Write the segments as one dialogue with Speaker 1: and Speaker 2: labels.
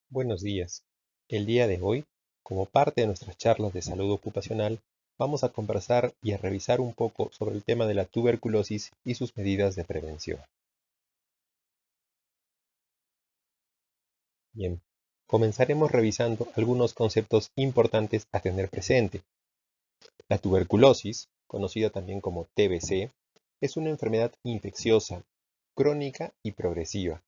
Speaker 1: Buenos días. El día de hoy, como parte de nuestras charlas de salud ocupacional, vamos a conversar y a revisar un poco sobre el tema de la tuberculosis y sus medidas de prevención. Bien, comenzaremos revisando algunos conceptos importantes a tener presente. La tuberculosis, conocida también como TBC, es una enfermedad infecciosa, crónica y progresiva.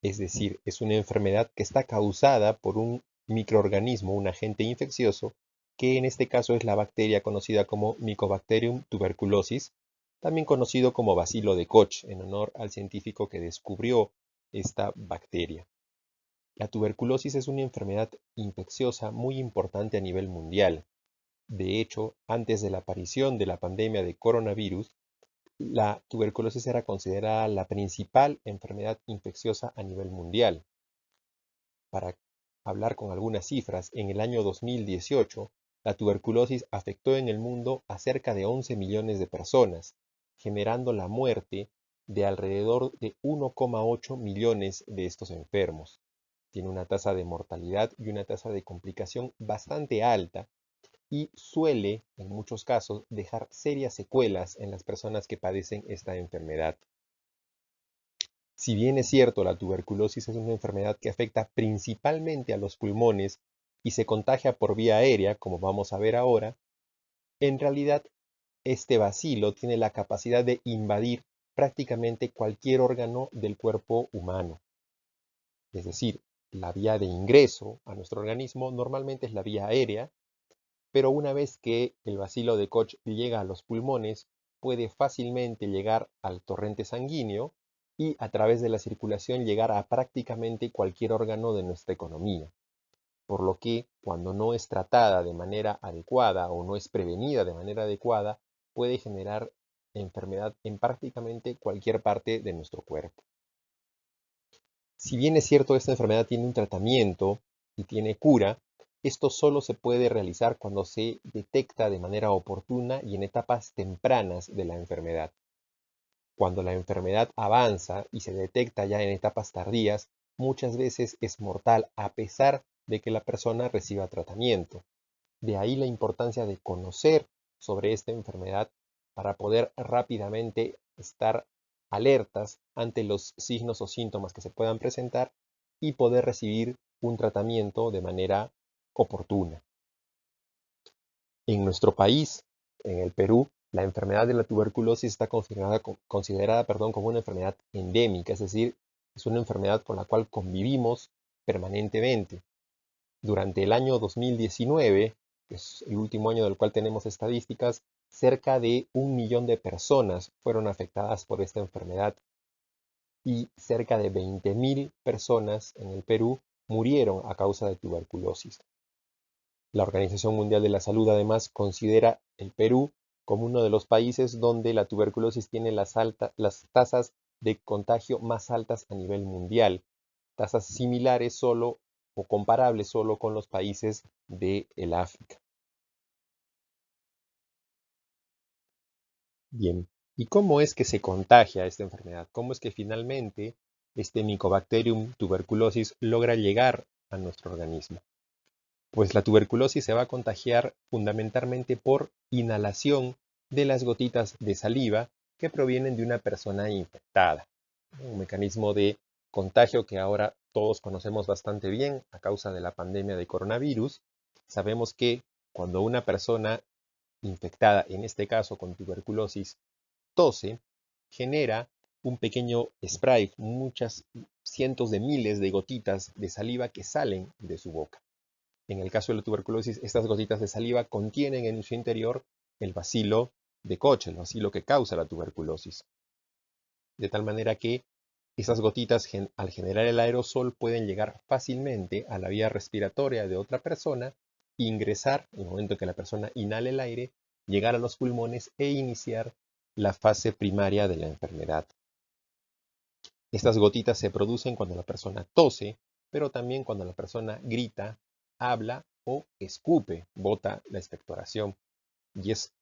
Speaker 1: Es decir, es una enfermedad que está causada por un microorganismo, un agente infeccioso, que en este caso es la bacteria conocida como Mycobacterium tuberculosis, también conocido como bacilo de Koch, en honor al científico que descubrió esta bacteria. La tuberculosis es una enfermedad infecciosa muy importante a nivel mundial. De hecho, antes de la aparición de la pandemia de coronavirus, la tuberculosis era considerada la principal enfermedad infecciosa a nivel mundial. Para hablar con algunas cifras, en el año 2018, la tuberculosis afectó en el mundo a cerca de 11 millones de personas, generando la muerte de alrededor de 1,8 millones de estos enfermos. Tiene una tasa de mortalidad y una tasa de complicación bastante alta y suele, en muchos casos, dejar serias secuelas en las personas que padecen esta enfermedad. Si bien es cierto, la tuberculosis es una enfermedad que afecta principalmente a los pulmones y se contagia por vía aérea, como vamos a ver ahora, en realidad este bacilo tiene la capacidad de invadir prácticamente cualquier órgano del cuerpo humano. Es decir, la vía de ingreso a nuestro organismo normalmente es la vía aérea, pero una vez que el bacilo de Koch llega a los pulmones, puede fácilmente llegar al torrente sanguíneo y a través de la circulación llegar a prácticamente cualquier órgano de nuestra economía. Por lo que cuando no es tratada de manera adecuada o no es prevenida de manera adecuada, puede generar enfermedad en prácticamente cualquier parte de nuestro cuerpo. Si bien es cierto, esta enfermedad tiene un tratamiento y tiene cura, esto solo se puede realizar cuando se detecta de manera oportuna y en etapas tempranas de la enfermedad. Cuando la enfermedad avanza y se detecta ya en etapas tardías, muchas veces es mortal a pesar de que la persona reciba tratamiento. De ahí la importancia de conocer sobre esta enfermedad para poder rápidamente estar alertas ante los signos o síntomas que se puedan presentar y poder recibir un tratamiento de manera oportuna. En nuestro país, en el Perú, la enfermedad de la tuberculosis está considerada como una enfermedad endémica, es decir, es una enfermedad con la cual convivimos permanentemente. Durante el año 2019, que es el último año del cual tenemos estadísticas, cerca de 1 millón de personas fueron afectadas por esta enfermedad y cerca de 20.000 personas en el Perú murieron a causa de tuberculosis. La Organización Mundial de la Salud además considera el Perú como uno de los países donde la tuberculosis tiene las tasas de contagio más altas a nivel mundial, tasas similares solo o comparables solo con los países del África. Bien, ¿y cómo es que se contagia esta enfermedad? ¿Cómo es que finalmente este Mycobacterium tuberculosis logra llegar a nuestro organismo? Pues la tuberculosis se va a contagiar fundamentalmente por inhalación de las gotitas de saliva que provienen de una persona infectada. Un mecanismo de contagio que ahora todos conocemos bastante bien a causa de la pandemia de coronavirus. Sabemos que cuando una persona infectada, en este caso con tuberculosis, tose, genera un pequeño spray, muchas cientos de miles de gotitas de saliva que salen de su boca. En el caso de la tuberculosis, estas gotitas de saliva contienen en su interior el bacilo de Koch, el bacilo que causa la tuberculosis. De tal manera que esas gotitas, al generar el aerosol, pueden llegar fácilmente a la vía respiratoria de otra persona, ingresar, en el momento que la persona inhale el aire, llegar a los pulmones e iniciar la fase primaria de la enfermedad. Estas gotitas se producen cuando la persona tose, pero también cuando la persona grita, habla o escupe, bota la expectoración. Y es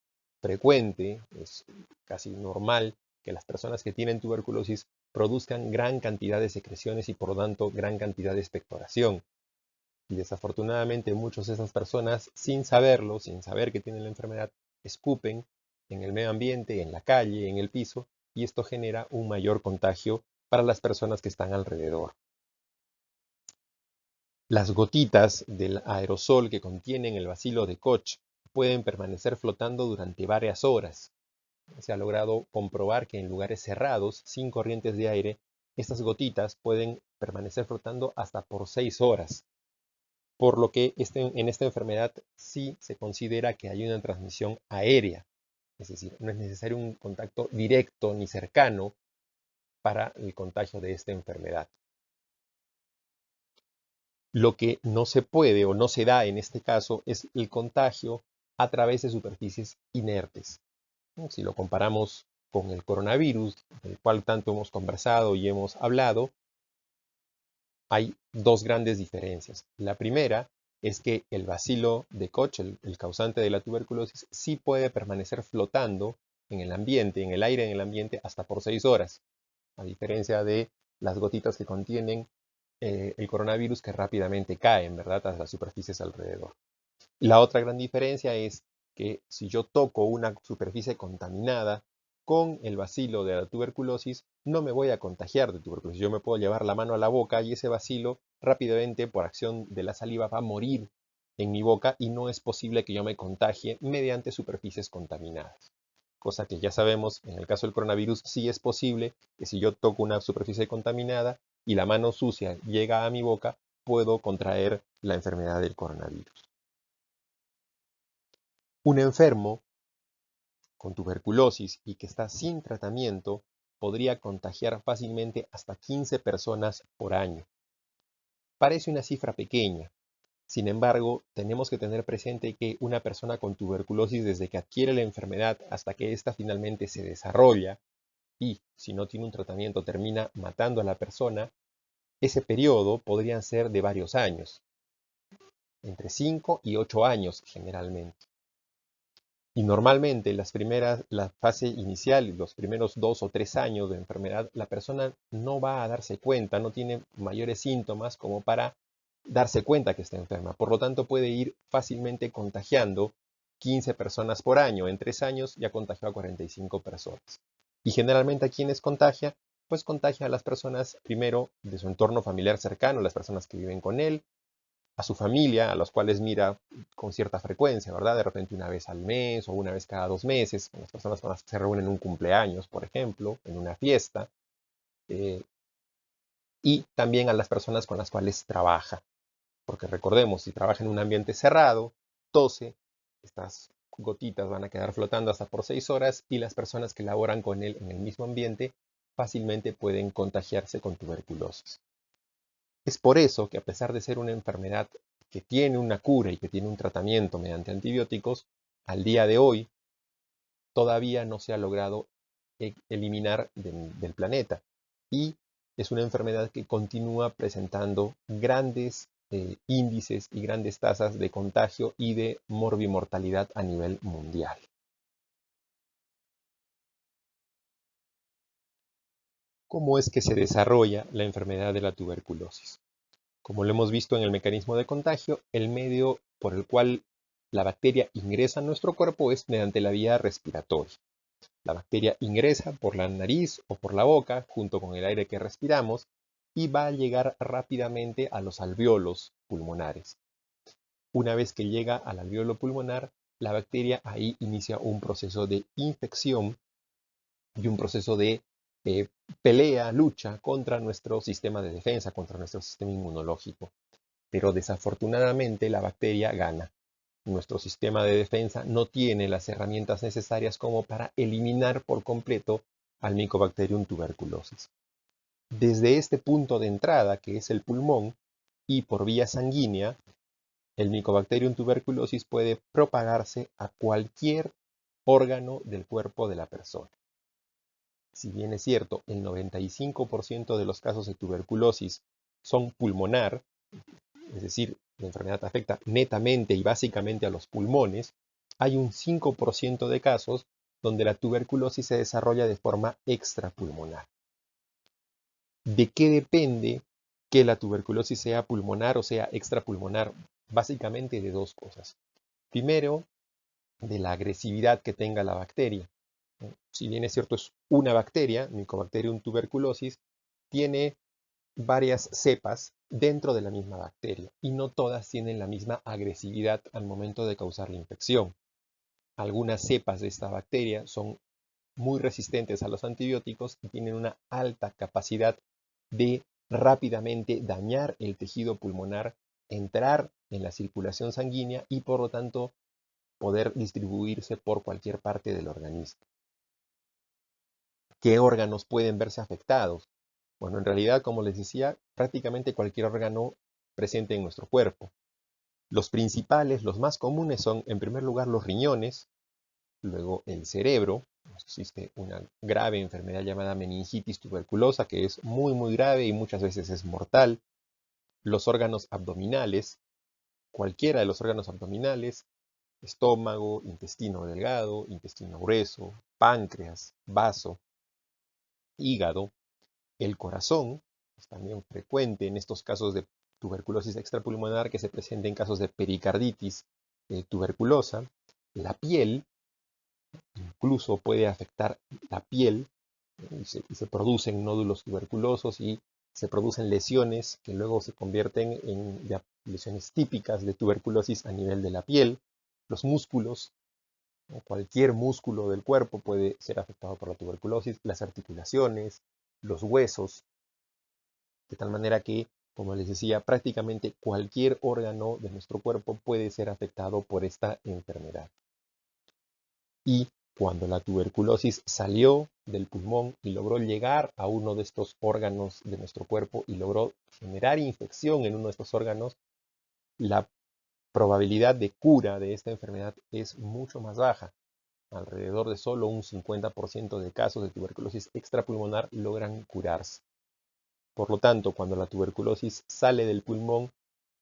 Speaker 1: frecuente, es casi normal que las personas que tienen tuberculosis produzcan gran cantidad de secreciones y por lo tanto gran cantidad de expectoración. y desafortunadamente muchas de esas personas, sin saberlo, sin saber que tienen la enfermedad, escupen en el medio ambiente, en la calle, en el piso, y esto genera un mayor contagio para las personas que están alrededor. Las gotitas del aerosol que contienen el bacilo de Koch pueden permanecer flotando durante varias horas. Se ha logrado comprobar que en lugares cerrados, sin corrientes de aire, estas gotitas pueden permanecer flotando hasta por 6 horas. Por lo que en esta enfermedad sí se considera que hay una transmisión aérea. Es decir, no es necesario un contacto directo ni cercano para el contagio de esta enfermedad. Lo que no se puede o no se da en este caso es el contagio a través de superficies inertes. Si lo comparamos con el coronavirus, del cual tanto hemos conversado y hemos hablado, hay dos grandes diferencias. La primera es que el bacilo de Koch, el causante de la tuberculosis, sí puede permanecer flotando en el ambiente, en el aire en el ambiente, hasta por 6 horas, a diferencia de las gotitas que contienen el coronavirus que rápidamente caen, ¿verdad?, a las superficies alrededor. La otra gran diferencia es que si yo toco una superficie contaminada con el bacilo de la tuberculosis, no me voy a contagiar de tuberculosis. Yo me puedo llevar la mano a la boca y ese bacilo rápidamente, por acción de la saliva, va a morir en mi boca y no es posible que yo me contagie mediante superficies contaminadas. Cosa que ya sabemos, en el caso del coronavirus, sí es posible que si yo toco una superficie contaminada y la mano sucia llega a mi boca, puedo contraer la enfermedad del coronavirus. Un enfermo con tuberculosis y que está sin tratamiento podría contagiar fácilmente hasta 15 personas por año. Parece una cifra pequeña. Sin embargo, tenemos que tener presente que una persona con tuberculosis, desde que adquiere la enfermedad hasta que ésta finalmente se desarrolla y, si no tiene un tratamiento, termina matando a la persona, ese periodo podría ser de varios años, entre 5 y 8 años generalmente. Y normalmente la fase inicial, los primeros 2 o 3 años de enfermedad, la persona no va a darse cuenta, no tiene mayores síntomas como para darse cuenta que está enferma. Por lo tanto, puede ir fácilmente contagiando 15 personas por año. En 3 años ya contagió a 45 personas. Y generalmente a quienes contagia, pues contagia a las personas primero de su entorno familiar cercano, las personas que viven con él, a su familia, a los cuales mira con cierta frecuencia, ¿verdad? De repente una vez al mes o una vez cada 2 meses, con las personas con las que se reúnen en un cumpleaños, por ejemplo, en una fiesta, y también a las personas con las cuales trabaja. Porque recordemos, si trabaja en un ambiente cerrado, tose, estas gotitas van a quedar flotando hasta por 6 horas y las personas que laboran con él en el mismo ambiente fácilmente pueden contagiarse con tuberculosis. Es por eso que, a pesar de ser una enfermedad que tiene una cura y que tiene un tratamiento mediante antibióticos, al día de hoy todavía no se ha logrado eliminar del planeta. Y es una enfermedad que continúa presentando grandes índices y grandes tasas de contagio y de morbimortalidad a nivel mundial. ¿Cómo es que se desarrolla la enfermedad de la tuberculosis? Como lo hemos visto en el mecanismo de contagio, el medio por el cual la bacteria ingresa a nuestro cuerpo es mediante la vía respiratoria. La bacteria ingresa por la nariz o por la boca junto con el aire que respiramos y va a llegar rápidamente a los alvéolos pulmonares. Una vez que llega al alvéolo pulmonar, la bacteria ahí inicia un proceso de infección y un proceso de pelea, lucha contra nuestro sistema de defensa, contra nuestro sistema inmunológico. Pero desafortunadamente la bacteria gana. Nuestro sistema de defensa no tiene las herramientas necesarias como para eliminar por completo al Mycobacterium tuberculosis. Desde este punto de entrada, que es el pulmón, y por vía sanguínea, el Mycobacterium tuberculosis puede propagarse a cualquier órgano del cuerpo de la persona. Si bien es cierto, el 95% de los casos de tuberculosis son pulmonar, es decir, la enfermedad afecta netamente y básicamente a los pulmones, hay un 5% de casos donde la tuberculosis se desarrolla de forma extrapulmonar. ¿De qué depende que la tuberculosis sea pulmonar o sea extrapulmonar? Básicamente de dos cosas. Primero, de la agresividad que tenga la bacteria. Si bien es cierto, es una bacteria, Mycobacterium tuberculosis, tiene varias cepas dentro de la misma bacteria y no todas tienen la misma agresividad al momento de causar la infección. Algunas cepas de esta bacteria son muy resistentes a los antibióticos y tienen una alta capacidad de rápidamente dañar el tejido pulmonar, entrar en la circulación sanguínea y por lo tanto poder distribuirse por cualquier parte del organismo. ¿Qué órganos pueden verse afectados? Bueno, en realidad, como les decía, prácticamente cualquier órgano presente en nuestro cuerpo. Los principales, los más comunes son, en primer lugar, los riñones, luego el cerebro. Existe una grave enfermedad llamada meningitis tuberculosa que es muy grave y muchas veces es mortal. Los órganos abdominales, cualquiera de los órganos abdominales, estómago, intestino delgado, intestino grueso, páncreas, vaso, hígado. El corazón es también frecuente en estos casos de tuberculosis extrapulmonar que se presenta en casos de pericarditis tuberculosa. La piel, incluso puede afectar la piel y se producen nódulos tuberculosos y se producen lesiones que luego se convierten en lesiones típicas de tuberculosis a nivel de la piel. Los músculos, ¿no? Cualquier músculo del cuerpo puede ser afectado por la tuberculosis, las articulaciones, los huesos, de tal manera que, como les decía, prácticamente cualquier órgano de nuestro cuerpo puede ser afectado por esta enfermedad. Y cuando la tuberculosis salió del pulmón y logró llegar a uno de estos órganos de nuestro cuerpo y logró generar infección en uno de estos órganos, la probabilidad de cura de esta enfermedad es mucho más baja. Alrededor de solo un 50% de casos de tuberculosis extrapulmonar logran curarse. Por lo tanto, cuando la tuberculosis sale del pulmón,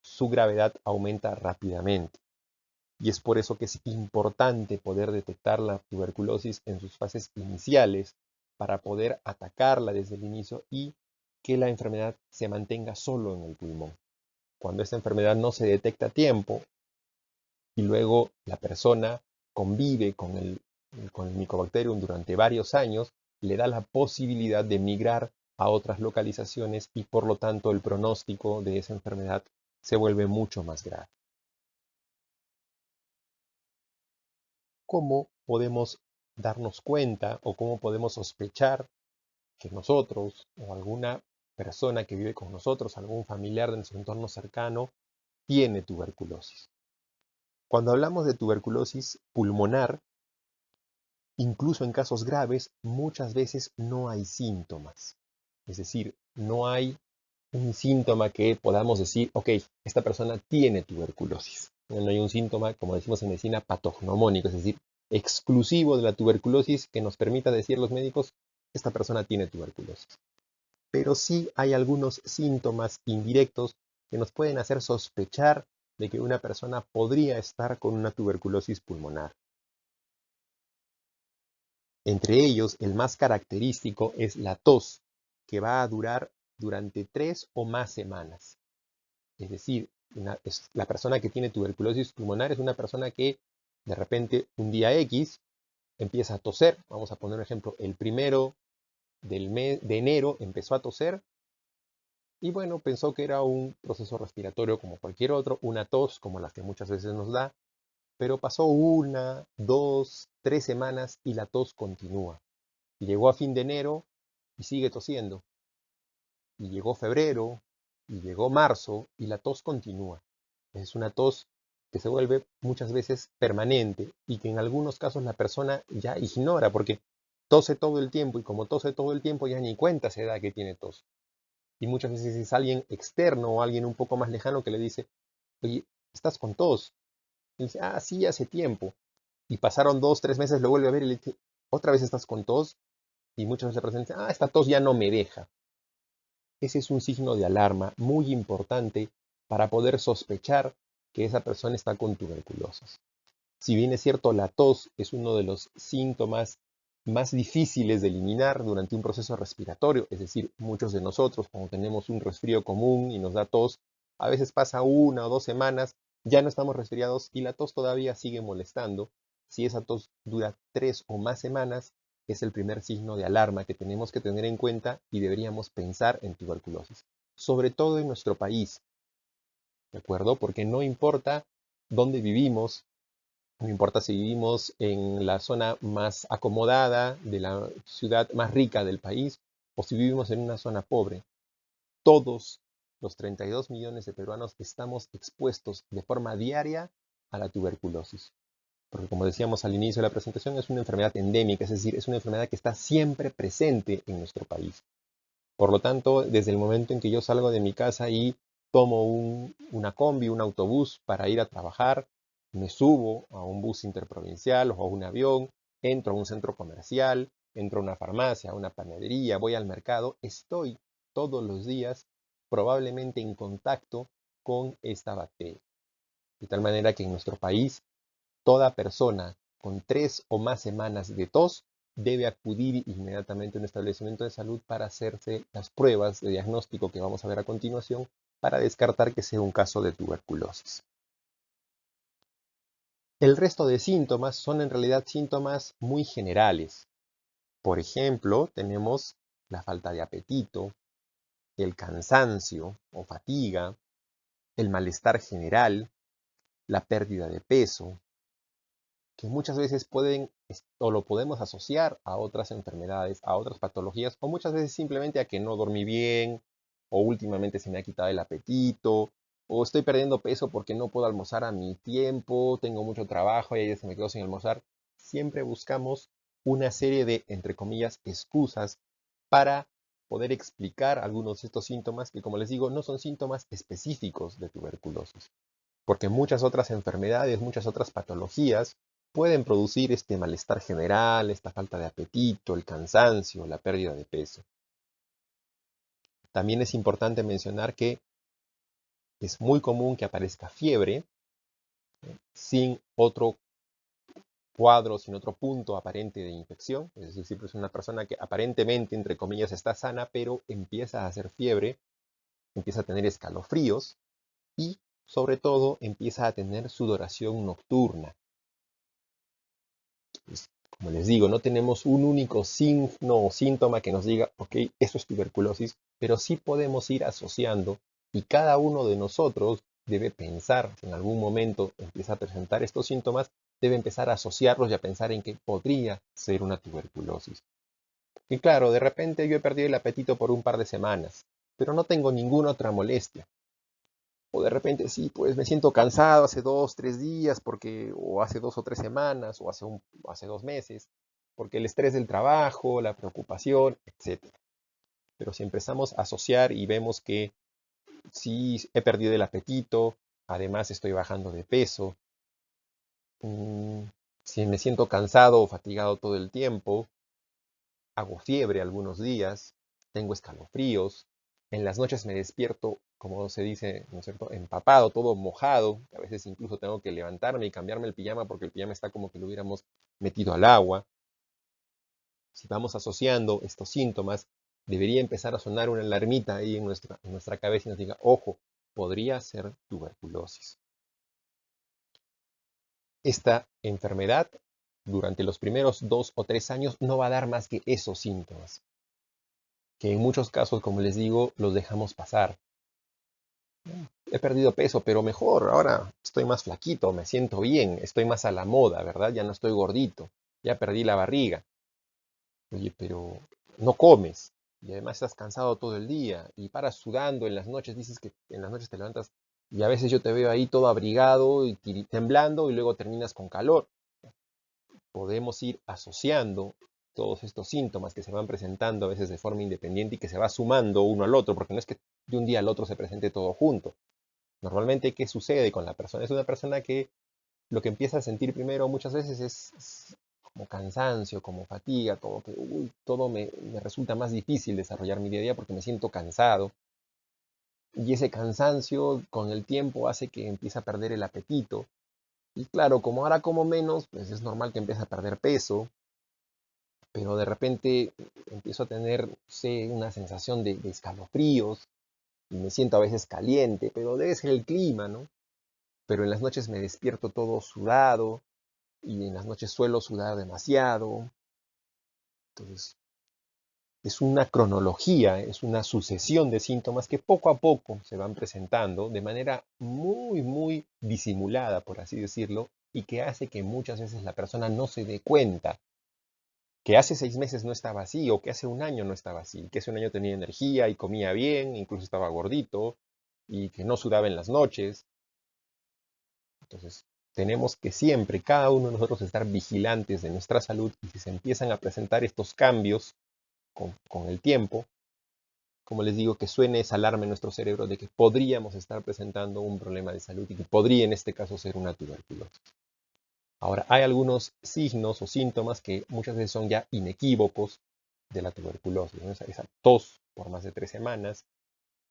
Speaker 1: su gravedad aumenta rápidamente. Y es por eso que es importante poder detectar la tuberculosis en sus fases iniciales para poder atacarla desde el inicio y que la enfermedad se mantenga solo en el pulmón. Cuando esta enfermedad no se detecta a tiempo y luego la persona convive con el Mycobacterium durante varios años, le da la posibilidad de migrar a otras localizaciones y por lo tanto el pronóstico de esa enfermedad se vuelve mucho más grave. ¿Cómo podemos darnos cuenta o cómo podemos sospechar que nosotros o alguna persona que vive con nosotros, algún familiar de nuestro entorno cercano, tiene tuberculosis? Cuando hablamos de tuberculosis pulmonar, incluso en casos graves, muchas veces no hay síntomas. Es decir, no hay un síntoma que podamos decir, ok, esta persona tiene tuberculosis. No hay un síntoma, como decimos en medicina, patognomónico, es decir, exclusivo de la tuberculosis que nos permita decir los médicos, esta persona tiene tuberculosis. Pero sí hay algunos síntomas indirectos que nos pueden hacer sospechar de que una persona podría estar con una tuberculosis pulmonar. Entre ellos, el más característico es la tos, que va a durar durante 3 o más semanas. Es decir, la persona que tiene tuberculosis pulmonar es una persona que de repente un día X empieza a toser. Vamos a poner un ejemplo, el 1 del mes de enero empezó a toser y bueno, pensó que era un proceso respiratorio como cualquier otro, una tos como las que muchas veces nos da, pero pasó 1, 2, 3 semanas y la tos continúa. Y llegó a fin de enero y sigue tosiendo. Y llegó febrero, y llegó marzo, y la tos continúa. Es una tos que se vuelve muchas veces permanente y que en algunos casos la persona ya ignora porque tose todo el tiempo y como tose todo el tiempo ya ni cuenta se da que tiene tos. Y muchas veces es alguien externo o alguien un poco más lejano que le dice, oye, ¿estás con tos? Y dice, ah, sí, hace tiempo. Y pasaron 2, 3 meses, lo vuelve a ver y le dice, ¿otra vez estás con tos? Y muchas veces le presentan, ah, esta tos ya no me deja. Ese es un signo de alarma muy importante para poder sospechar que esa persona está con tuberculosis. Si bien es cierto, la tos es uno de los síntomas más difíciles de eliminar durante un proceso respiratorio. Es decir, muchos de nosotros, cuando tenemos un resfrío común y nos da tos, a veces pasa 1 o 2 semanas, ya no estamos resfriados y la tos todavía sigue molestando. Si esa tos dura 3 o más semanas, es el primer signo de alarma que tenemos que tener en cuenta y deberíamos pensar en tuberculosis. Sobre todo en nuestro país, ¿de acuerdo? Porque no importa dónde vivimos, no importa si vivimos en la zona más acomodada de la ciudad más rica del país o si vivimos en una zona pobre, todos los 32 millones de peruanos estamos expuestos de forma diaria a la tuberculosis. Porque como decíamos al inicio de la presentación, es una enfermedad endémica, es decir, es una enfermedad que está siempre presente en nuestro país. Por lo tanto, desde el momento en que yo salgo de mi casa y tomo una combi, un autobús para ir a trabajar, me subo a un bus interprovincial o a un avión, entro a un centro comercial, entro a una farmacia, a una panadería, voy al mercado, estoy todos los días probablemente en contacto con esta bacteria. De tal manera que en nuestro país, toda persona con 3 o más semanas de tos debe acudir inmediatamente a un establecimiento de salud para hacerse las pruebas de diagnóstico que vamos a ver a continuación para descartar que sea un caso de tuberculosis. El resto de síntomas son en realidad síntomas muy generales. Por ejemplo, tenemos la falta de apetito, el cansancio o fatiga, el malestar general, la pérdida de peso, que muchas veces pueden o lo podemos asociar a otras enfermedades, a otras patologías, o muchas veces simplemente a que no dormí bien, o últimamente se me ha quitado el apetito, o estoy perdiendo peso porque no puedo almorzar a mi tiempo, tengo mucho trabajo y ahí se me quedo sin almorzar. Siempre buscamos una serie de, entre comillas, excusas para poder explicar algunos de estos síntomas que, como les digo, no son síntomas específicos de tuberculosis, porque muchas otras enfermedades, muchas otras patologías pueden producir este malestar general, esta falta de apetito, el cansancio, la pérdida de peso. También es importante mencionar que es muy común que aparezca fiebre sin otro cuadro, sin otro punto aparente de infección. Es decir, siempre es una persona que aparentemente, entre comillas, está sana, pero empieza a hacer fiebre, empieza a tener escalofríos y, sobre todo, empieza a tener sudoración nocturna. Pues, como les digo, no tenemos un único signo o síntoma que nos diga, ok, eso es tuberculosis, pero sí podemos ir asociando y cada uno de nosotros debe pensar, si en algún momento empieza a presentar estos síntomas, debe empezar a asociarlos y a pensar en que podría ser una tuberculosis. Y claro, de repente yo he perdido el apetito por un par de semanas, pero no tengo ninguna otra molestia. O de repente sí, pues me siento cansado hace 2, 3 días, o hace 2 o 3 semanas, o hace 2 meses, porque el estrés del trabajo, la preocupación, etcétera. Pero si empezamos a asociar y vemos que sí he perdido el apetito, además estoy bajando de peso, si me siento cansado o fatigado todo el tiempo, hago fiebre algunos días, tengo escalofríos, en las noches me despierto, como se dice, ¿no es cierto?, empapado, todo mojado, a veces incluso tengo que levantarme y cambiarme el pijama porque el pijama está como que lo hubiéramos metido al agua. Si vamos asociando estos síntomas, debería empezar a sonar una alarmita ahí en nuestra cabeza y nos diga, ojo, podría ser tuberculosis. Esta enfermedad durante los primeros 2 o 3 años no va a dar más que esos síntomas, que en muchos casos, como les digo, los dejamos pasar. He perdido peso, pero mejor, ahora estoy más flaquito, me siento bien, estoy más a la moda, ¿verdad? Ya no estoy gordito, ya perdí la barriga. Oye, pero no comes y además estás cansado todo el día y paras sudando en las noches, dices que en las noches te levantas y a veces yo te veo ahí todo abrigado y temblando y luego terminas con calor. Podemos ir asociando todos estos síntomas que se van presentando a veces de forma independiente y que se va sumando uno al otro, porque no es que de un día al otro se presente todo junto. Normalmente, ¿qué sucede con la persona? Es una persona que lo que empieza a sentir primero muchas veces es como cansancio, como fatiga, como que todo me resulta más difícil desarrollar mi día a día porque me siento cansado. Y ese cansancio con el tiempo hace que empiece a perder el apetito. Y claro, como ahora como menos, pues es normal que empiece a perder peso. pero de repente empiezo a tener, no sé, una sensación de escalofríos y me siento a veces caliente, pero debe ser el clima, ¿no? Pero en las noches me despierto todo sudado y en las noches suelo sudar demasiado. Entonces, es una cronología, es una sucesión de síntomas que poco a poco se van presentando de manera muy, muy disimulada, por así decirlo, y que hace que muchas veces la persona no se dé cuenta que hace 6 meses no estaba así, o que hace un año no estaba así, que hace un año tenía energía y comía bien, incluso estaba gordito, y que no sudaba en las noches. Entonces, tenemos que siempre, cada uno de nosotros, estar vigilantes de nuestra salud, y si se empiezan a presentar estos cambios con el tiempo, como les digo, que suene esa alarma en nuestro cerebro de que podríamos estar presentando un problema de salud y que podría en este caso ser una tuberculosis. Ahora, hay algunos signos o síntomas que muchas veces son ya inequívocos de la tuberculosis, ¿no? Esa tos por más de 3 semanas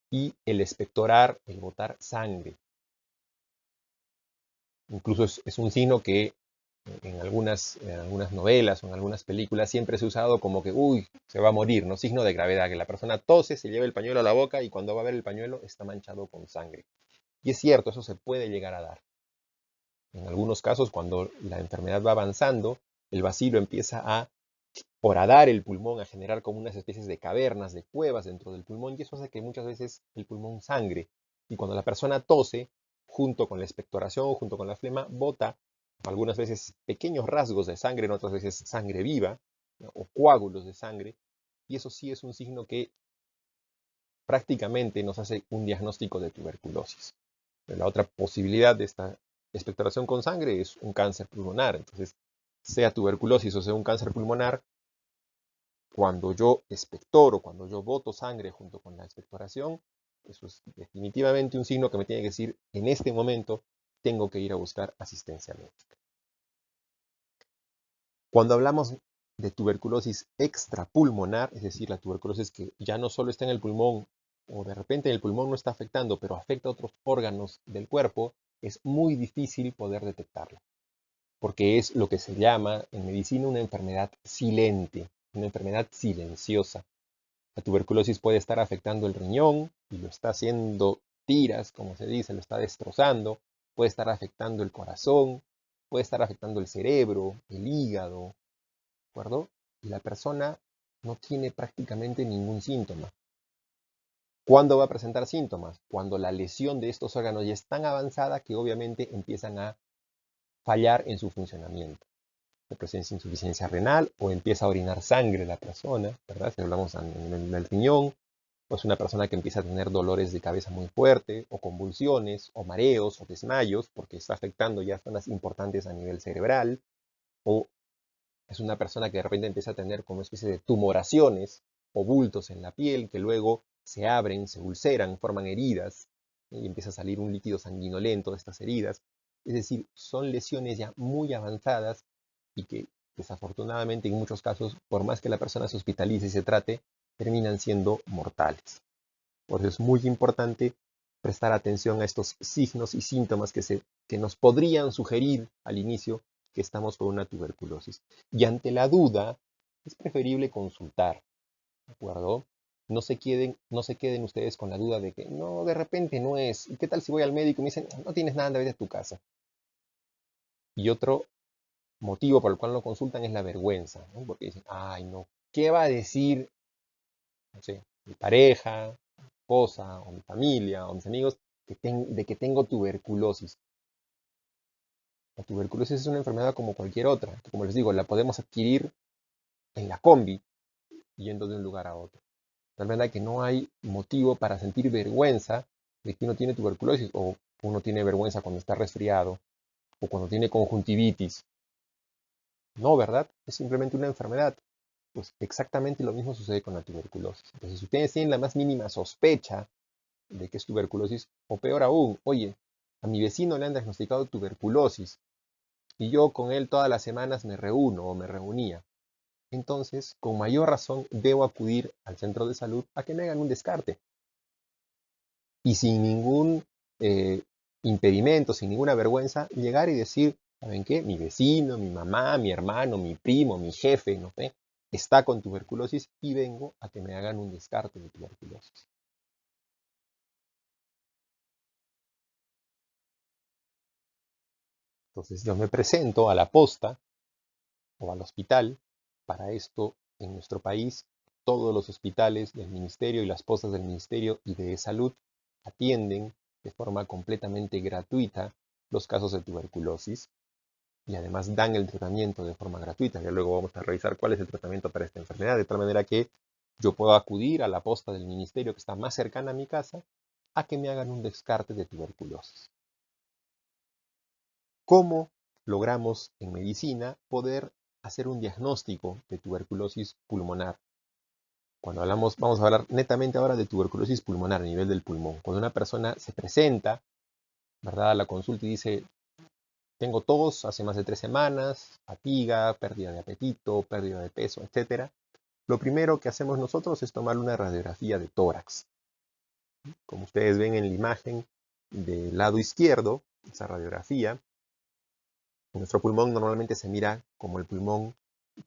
Speaker 1: y el expectorar, el botar sangre. Incluso es un signo que en algunas novelas o en algunas películas siempre se ha usado como que, uy, se va a morir, ¿no? Signo de gravedad, que la persona tose, se lleva el pañuelo a la boca y cuando va a ver el pañuelo está manchado con sangre. Y es cierto, eso se puede llegar a dar. En algunos casos, cuando la enfermedad va avanzando, el bacilo empieza a horadar el pulmón, a generar como unas especies de cavernas, de cuevas dentro del pulmón, y eso hace que muchas veces el pulmón sangre. Y cuando la persona tose, junto con la expectoración, junto con la flema, bota algunas veces pequeños rasgos de sangre, en otras veces sangre viva, ¿no? O coágulos de sangre, y eso sí es un signo que prácticamente nos hace un diagnóstico de tuberculosis. Pero la otra posibilidad de esta expectoración con sangre es un cáncer pulmonar. Entonces, sea tuberculosis o sea un cáncer pulmonar, cuando yo expectoro, cuando yo boto sangre junto con la expectoración, eso es definitivamente un signo que me tiene que decir, en este momento tengo que ir a buscar asistencia médica. Cuando hablamos de tuberculosis extrapulmonar, es decir, la tuberculosis que ya no solo está en el pulmón o de repente el pulmón no está afectando, pero afecta a otros órganos del cuerpo, es muy difícil poder detectarla, porque es lo que se llama en medicina una enfermedad silente, una enfermedad silenciosa. La tuberculosis puede estar afectando el riñón y lo está haciendo tiras, como se dice, lo está destrozando. Puede estar afectando el corazón, puede estar afectando el cerebro, el hígado, ¿de acuerdo? Y la persona no tiene prácticamente ningún síntoma. ¿Cuándo va a presentar síntomas? Cuando la lesión de estos órganos ya es tan avanzada que obviamente empiezan a fallar en su funcionamiento. Se presenta insuficiencia renal o empieza a orinar sangre la persona, ¿verdad? Si hablamos en el riñón, pues una persona que empieza a tener dolores de cabeza muy fuerte, o convulsiones, o mareos, o desmayos, porque está afectando ya zonas importantes a nivel cerebral, o es una persona que de repente empieza a tener como una especie de tumoraciones o bultos en la piel que luego se abren, se ulceran, forman heridas, y empieza a salir un líquido sanguinolento de estas heridas. Es decir, son lesiones ya muy avanzadas y que desafortunadamente en muchos casos, por más que la persona se hospitalice y se trate, terminan siendo mortales. Por eso es muy importante prestar atención a estos signos y síntomas que nos podrían sugerir al inicio que estamos con una tuberculosis. Y ante la duda, es preferible consultar, ¿de acuerdo? No se queden ustedes con la duda de que no, de repente no es. ¿Y qué tal si voy al médico y me dicen, no tienes nada, vete a tu casa? Y otro motivo por el cual no consultan es la vergüenza, ¿no? Porque dicen, ay, no, ¿qué va a decir, no sé, mi pareja, mi esposa, o mi familia, o mis amigos, de que tengo tuberculosis? La tuberculosis es una enfermedad como cualquier otra, que, como les digo, la podemos adquirir en la combi, yendo de un lugar a otro. La verdad es que no hay motivo para sentir vergüenza de que uno tiene tuberculosis, o uno tiene vergüenza cuando está resfriado, o cuando tiene conjuntivitis. No, ¿verdad? Es simplemente una enfermedad. Pues exactamente lo mismo sucede con la tuberculosis. Entonces, si ustedes tienen la más mínima sospecha de que es tuberculosis, o peor aún, oye, a mi vecino le han diagnosticado tuberculosis y yo con él todas las semanas me reúno o me reunía. Entonces, con mayor razón, debo acudir al centro de salud a que me hagan un descarte. Y sin ningún eh, impedimento, sin ninguna vergüenza, llegar y decir, ¿saben qué? Mi vecino, mi mamá, mi hermano, mi primo, mi jefe, no sé, está con tuberculosis y vengo a que me hagan un descarte de tuberculosis. Entonces yo me presento a la posta o al hospital. Para esto, en nuestro país, todos los hospitales del ministerio y las postas del ministerio y de salud atienden de forma completamente gratuita los casos de tuberculosis y además dan el tratamiento de forma gratuita. Ya luego vamos a revisar cuál es el tratamiento para esta enfermedad, de tal manera que yo puedo acudir a la posta del ministerio que está más cercana a mi casa a que me hagan un descarte de tuberculosis. ¿Cómo logramos en medicina poder hacer un diagnóstico de tuberculosis pulmonar? Cuando hablamos, vamos a hablar netamente ahora de tuberculosis pulmonar a nivel del pulmón. Cuando una persona se presenta, ¿verdad?, a la consulta y dice, tengo tos hace más de 3 semanas, fatiga, pérdida de apetito, pérdida de peso, etc. Lo primero que hacemos nosotros es tomar una radiografía de tórax. Como ustedes ven en la imagen del lado izquierdo, esa radiografía, nuestro pulmón normalmente se mira como el pulmón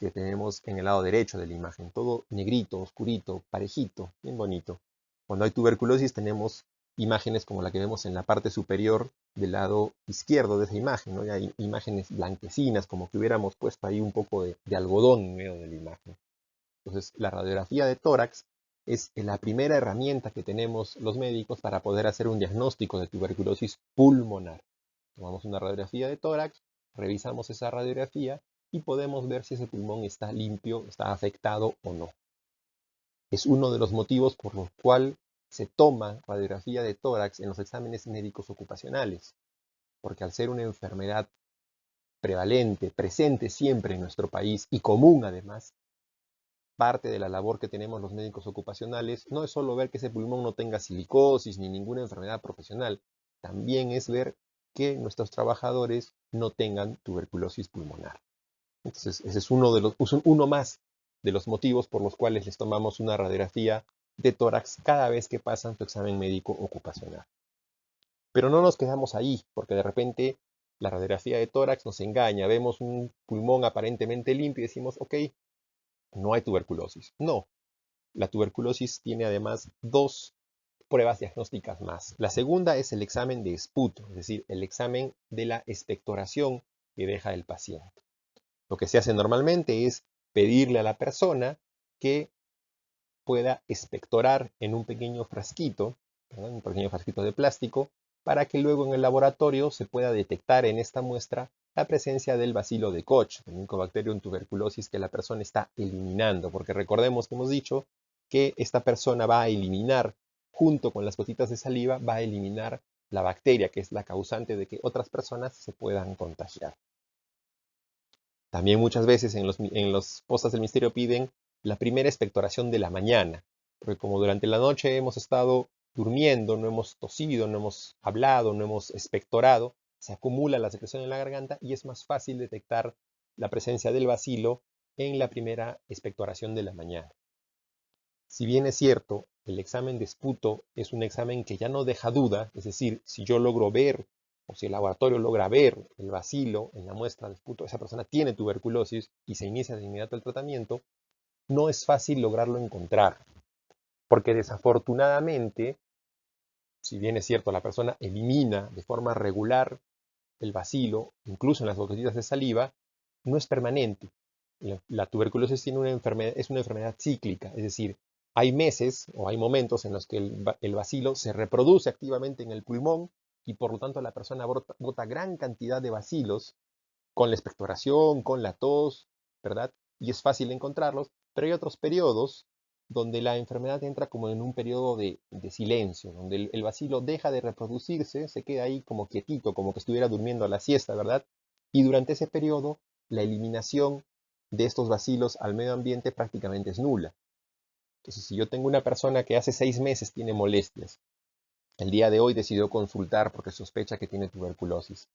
Speaker 1: que tenemos en el lado derecho de la imagen, todo negrito, oscurito, parejito, bien bonito. Cuando hay tuberculosis tenemos imágenes como la que vemos en la parte superior del lado izquierdo de esa imagen, ¿no? Y hay imágenes blanquecinas, como que hubiéramos puesto ahí un poco de algodón en medio de la imagen. Entonces, la radiografía de tórax es la primera herramienta que tenemos los médicos para poder hacer un diagnóstico de tuberculosis pulmonar. Tomamos una radiografía de tórax, revisamos esa radiografía y podemos ver si ese pulmón está limpio, está afectado o no. Es uno de los motivos por los cuales se toma radiografía de tórax en los exámenes médicos ocupacionales, porque al ser una enfermedad prevalente, presente siempre en nuestro país y común además, parte de la labor que tenemos los médicos ocupacionales no es solo ver que ese pulmón no tenga silicosis ni ninguna enfermedad profesional, también es ver que nuestros trabajadores no tengan tuberculosis pulmonar. Entonces, ese es uno más de los motivos por los cuales les tomamos una radiografía de tórax cada vez que pasan su examen médico ocupacional. Pero no nos quedamos ahí, porque de repente la radiografía de tórax nos engaña, vemos un pulmón aparentemente limpio y decimos, ok, no hay tuberculosis. No, la tuberculosis tiene además 2 pruebas diagnósticas más. La segunda es el examen de esputo, es decir, el examen de la expectoración que deja el paciente. Lo que se hace normalmente es pedirle a la persona que pueda expectorar en un pequeño frasquito, ¿no?, un pequeño frasquito de plástico, para que luego en el laboratorio se pueda detectar en esta muestra la presencia del bacilo de Koch, el Mycobacterium tuberculosis que la persona está eliminando, porque recordemos que hemos dicho que esta persona va a eliminar, junto con las gotitas de saliva, va a eliminar la bacteria, que es la causante de que otras personas se puedan contagiar. También muchas veces en los postas del ministerio piden la primera expectoración de la mañana, porque como durante la noche hemos estado durmiendo, no hemos tosido, no hemos hablado, no hemos expectorado, se acumula la secreción en la garganta y es más fácil detectar la presencia del bacilo en la primera expectoración de la mañana. Si bien es cierto, el examen de esputo es un examen que ya no deja duda, es decir, si yo logro ver o si el laboratorio logra ver el bacilo en la muestra de esputo, esa persona tiene tuberculosis y se inicia de inmediato el tratamiento, no es fácil lograrlo encontrar, porque desafortunadamente, si bien es cierto, la persona elimina de forma regular el bacilo, incluso en las gotitas de saliva, no es permanente. La tuberculosis es una enfermedad cíclica, es decir, hay meses o hay momentos en los que el bacilo se reproduce activamente en el pulmón y por lo tanto la persona bota gran cantidad de bacilos con la expectoración, con la tos, ¿verdad? Y es fácil encontrarlos, pero hay otros periodos donde la enfermedad entra como en un periodo de silencio, donde el bacilo deja de reproducirse, se queda ahí como quietito, como que estuviera durmiendo a la siesta, ¿verdad? Y durante ese periodo, la eliminación de estos bacilos al medio ambiente prácticamente es nula. Entonces, si yo tengo una persona que hace 6 meses tiene molestias, el día de hoy decidió consultar porque sospecha que tiene tuberculosis,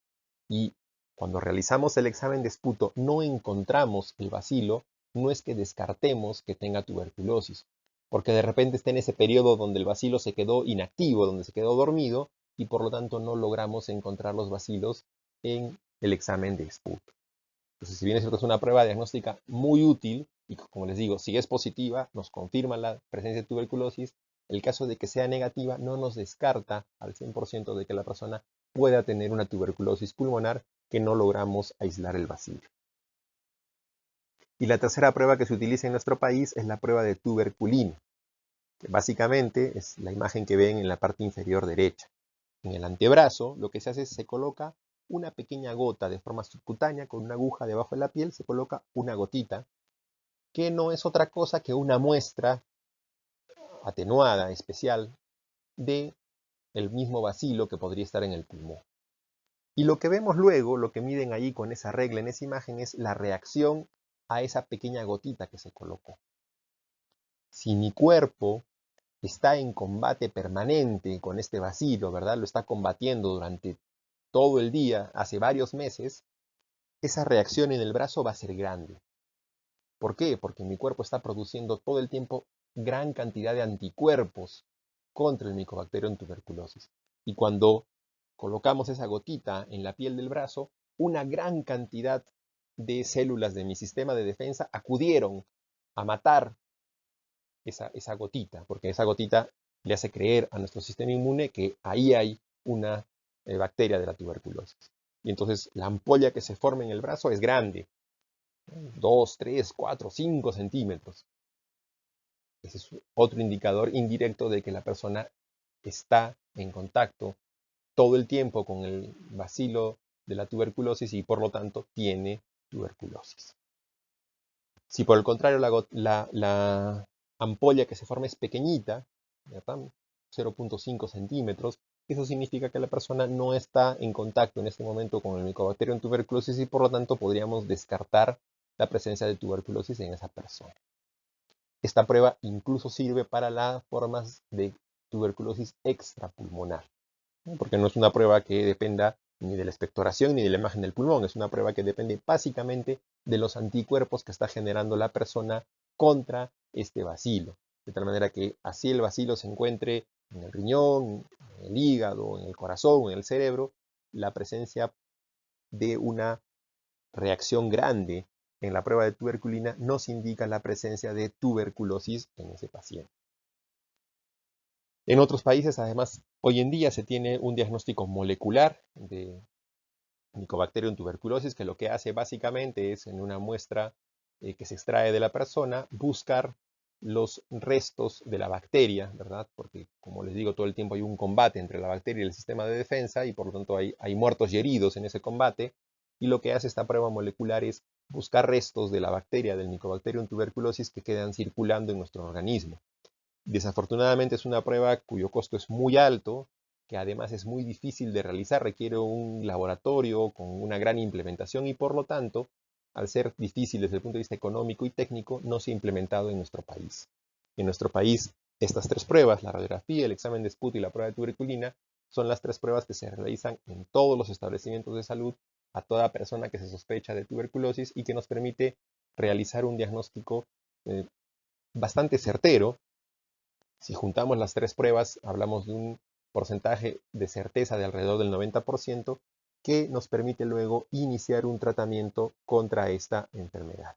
Speaker 1: y cuando realizamos el examen de esputo no encontramos el bacilo, no es que descartemos que tenga tuberculosis, porque de repente está en ese periodo donde el bacilo se quedó inactivo, donde se quedó dormido, y por lo tanto no logramos encontrar los bacilos en el examen de esputo. Entonces, si bien es cierto, es una prueba diagnóstica muy útil, y como les digo, si es positiva, nos confirma la presencia de tuberculosis. El caso de que sea negativa no nos descarta al 100% de que la persona pueda tener una tuberculosis pulmonar que no logramos aislar el bacilo. Y la tercera prueba que se utiliza en nuestro país es la prueba de tuberculina, que básicamente es la imagen que ven en la parte inferior derecha. En el antebrazo lo que se hace es se coloca una pequeña gota de forma subcutánea con una aguja debajo de la piel, se coloca una gotita que no es otra cosa que una muestra atenuada, especial, de el mismo bacilo que podría estar en el pulmón. Y lo que vemos luego, lo que miden ahí con esa regla en esa imagen, es la reacción a esa pequeña gotita que se colocó. Si mi cuerpo está en combate permanente con este bacilo, ¿verdad? Lo está combatiendo durante todo el día, hace varios meses, esa reacción en el brazo va a ser grande. ¿Por qué? Porque mi cuerpo está produciendo todo el tiempo gran cantidad de anticuerpos contra el Mycobacterium tuberculosis. Y cuando colocamos esa gotita en la piel del brazo, una gran cantidad de células de mi sistema de defensa acudieron a matar esa gotita, porque esa gotita le hace creer a nuestro sistema inmune que ahí hay una bacteria de la tuberculosis. Y entonces la ampolla que se forma en el brazo es grande, 2, 3, 4, 5 centímetros. Ese es otro indicador indirecto de que la persona está en contacto todo el tiempo con el bacilo de la tuberculosis y por lo tanto tiene tuberculosis. Si por el contrario la ampolla que se forma es pequeñita, 0.5 centímetros, eso significa que la persona no está en contacto en este momento con el Mycobacterium tuberculosis y por lo tanto podríamos descartar la presencia de tuberculosis en esa persona. Esta prueba incluso sirve para las formas de tuberculosis extrapulmonar, ¿no? Porque no es una prueba que dependa ni de la expectoración ni de la imagen del pulmón, es una prueba que depende básicamente de los anticuerpos que está generando la persona contra este bacilo. De tal manera que así el bacilo se encuentre en el riñón, en el hígado, en el corazón, en el cerebro, la presencia de una reacción grande en la prueba de tuberculina nos indica la presencia de tuberculosis en ese paciente. En otros países, además, hoy en día se tiene un diagnóstico molecular de Mycobacterium tuberculosis, que lo que hace básicamente es, en una muestra que se extrae de la persona, buscar los restos de la bacteria, ¿verdad? Porque, como les digo, todo el tiempo hay un combate entre la bacteria y el sistema de defensa y por lo tanto hay muertos y heridos en ese combate. Y lo que hace esta prueba molecular es buscar restos de la bacteria, del Mycobacterium tuberculosis, que quedan circulando en nuestro organismo. Desafortunadamente es una prueba cuyo costo es muy alto, que además es muy difícil de realizar, requiere un laboratorio con una gran implementación y por lo tanto, al ser difícil desde el punto de vista económico y técnico, no se ha implementado en nuestro país. En nuestro país, estas tres pruebas, la radiografía, el examen de SPUT y la prueba de tuberculina, son las tres pruebas que se realizan en todos los establecimientos de salud a toda persona que se sospecha de tuberculosis y que nos permite realizar un diagnóstico bastante certero. Si juntamos las tres pruebas, hablamos de un porcentaje de certeza de alrededor del 90% que nos permite luego iniciar un tratamiento contra esta enfermedad.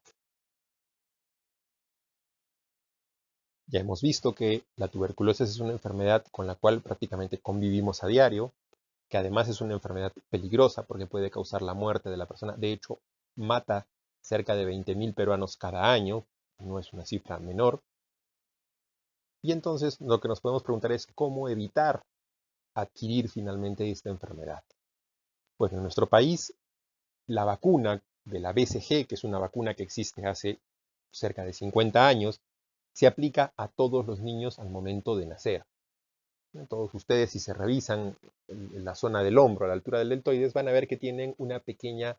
Speaker 1: Ya hemos visto que la tuberculosis es una enfermedad con la cual prácticamente convivimos a diario, que además es una enfermedad peligrosa porque puede causar la muerte de la persona. De hecho, mata cerca de 20.000 peruanos cada año, no es una cifra menor. Y entonces lo que nos podemos preguntar es cómo evitar adquirir finalmente esta enfermedad. Pues en nuestro país, la vacuna de la BCG, que es una vacuna que existe hace cerca de 50 años, se aplica a todos los niños al momento de nacer. Todos ustedes, si se revisan en la zona del hombro, a la altura del deltoides, van a ver que tienen una pequeña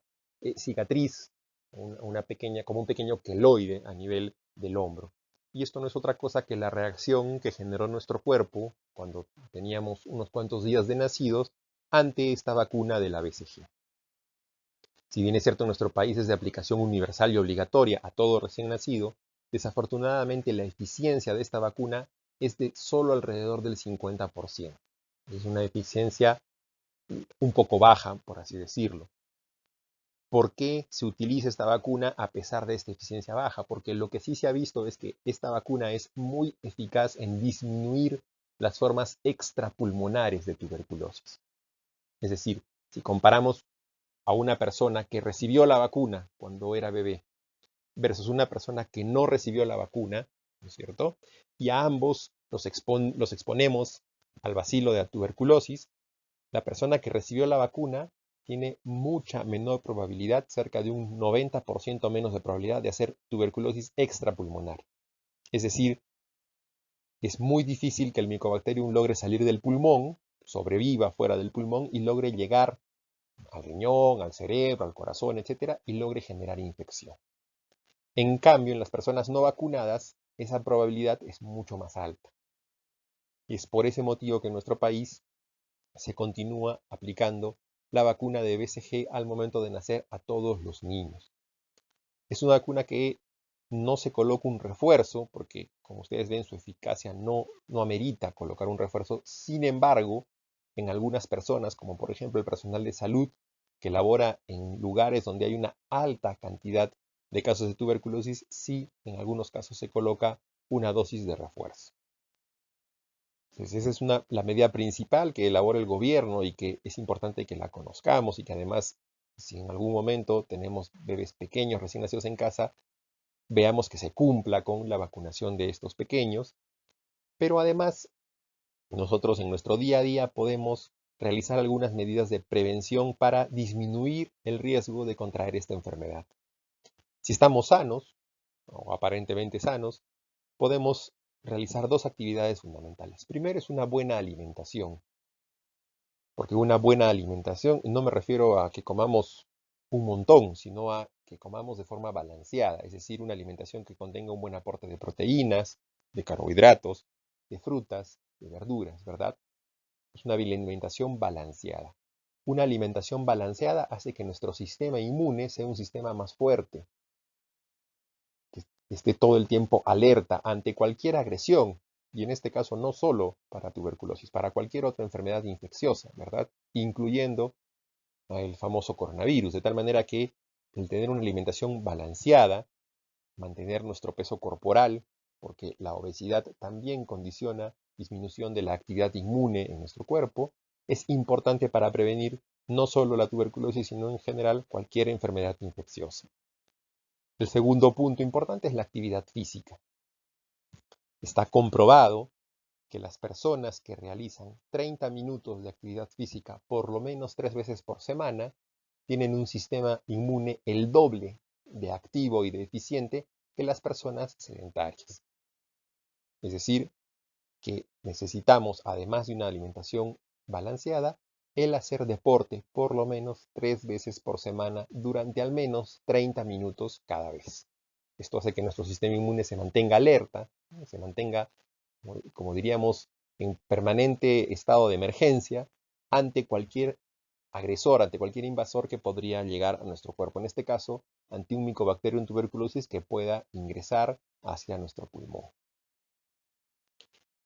Speaker 1: cicatriz, como un pequeño queloide a nivel del hombro. Y esto no es otra cosa que la reacción que generó nuestro cuerpo cuando teníamos unos cuantos días de nacidos ante esta vacuna de la BCG. Si bien es cierto, en nuestro país es de aplicación universal y obligatoria a todo recién nacido, desafortunadamente la eficiencia de esta vacuna es de solo alrededor del 50%. Es una eficiencia un poco baja, por así decirlo. ¿Por qué se utiliza esta vacuna a pesar de esta eficiencia baja? Porque lo que sí se ha visto es que esta vacuna es muy eficaz en disminuir las formas extrapulmonares de tuberculosis. Es decir, si comparamos a una persona que recibió la vacuna cuando era bebé versus una persona que no recibió la vacuna, ¿no es cierto? Y a ambos los exponemos al bacilo de la tuberculosis, la persona que recibió la vacuna tiene mucha menor probabilidad, cerca de un 90% menos de probabilidad de hacer tuberculosis extrapulmonar. Es decir, es muy difícil que el Mycobacterium logre salir del pulmón, sobreviva fuera del pulmón y logre llegar al riñón, al cerebro, al corazón, etcétera, y logre generar infección. En cambio, en las personas no vacunadas, esa probabilidad es mucho más alta. Y es por ese motivo que en nuestro país se continúa aplicando la vacuna de BCG al momento de nacer a todos los niños. Es una vacuna que no se coloca un refuerzo, porque como ustedes ven su eficacia no amerita colocar un refuerzo. Sin embargo, en algunas personas, como por ejemplo el personal de salud, que labora en lugares donde hay una alta cantidad de casos de tuberculosis, sí, en algunos casos se coloca una dosis de refuerzo. Entonces, esa es la medida principal que elabora el gobierno y que es importante que la conozcamos y que además, si en algún momento tenemos bebés pequeños recién nacidos en casa, veamos que se cumpla con la vacunación de estos pequeños. Pero además, nosotros en nuestro día a día podemos realizar algunas medidas de prevención para disminuir el riesgo de contraer esta enfermedad. Si estamos sanos, o aparentemente sanos, podemos realizar dos actividades fundamentales. Primero es una buena alimentación, porque una buena alimentación, no me refiero a que comamos un montón, sino a que comamos de forma balanceada, es decir, una alimentación que contenga un buen aporte de proteínas, de carbohidratos, de frutas, de verduras, ¿verdad? Es una alimentación balanceada. Una alimentación balanceada hace que nuestro sistema inmune sea un sistema más fuerte, que esté todo el tiempo alerta ante cualquier agresión, y en este caso no solo para tuberculosis, para cualquier otra enfermedad infecciosa, ¿verdad? Incluyendo el famoso coronavirus, de tal manera que el tener una alimentación balanceada, mantener nuestro peso corporal, porque la obesidad también condiciona disminución de la actividad inmune en nuestro cuerpo, es importante para prevenir no solo la tuberculosis, sino en general cualquier enfermedad infecciosa. El segundo punto importante es la actividad física. Está comprobado que las personas que realizan 30 minutos de actividad física por lo menos 3 veces por semana tienen un sistema inmune el doble de activo y de eficiente que las personas sedentarias. Es decir, que necesitamos, además de una alimentación balanceada, el hacer deporte por lo menos 3 veces por semana durante al menos 30 minutos cada vez. Esto hace que nuestro sistema inmune se mantenga alerta, se mantenga, como diríamos, en permanente estado de emergencia ante cualquier agresor, ante cualquier invasor que podría llegar a nuestro cuerpo. En este caso, ante un Mycobacterium tuberculosis que pueda ingresar hacia nuestro pulmón.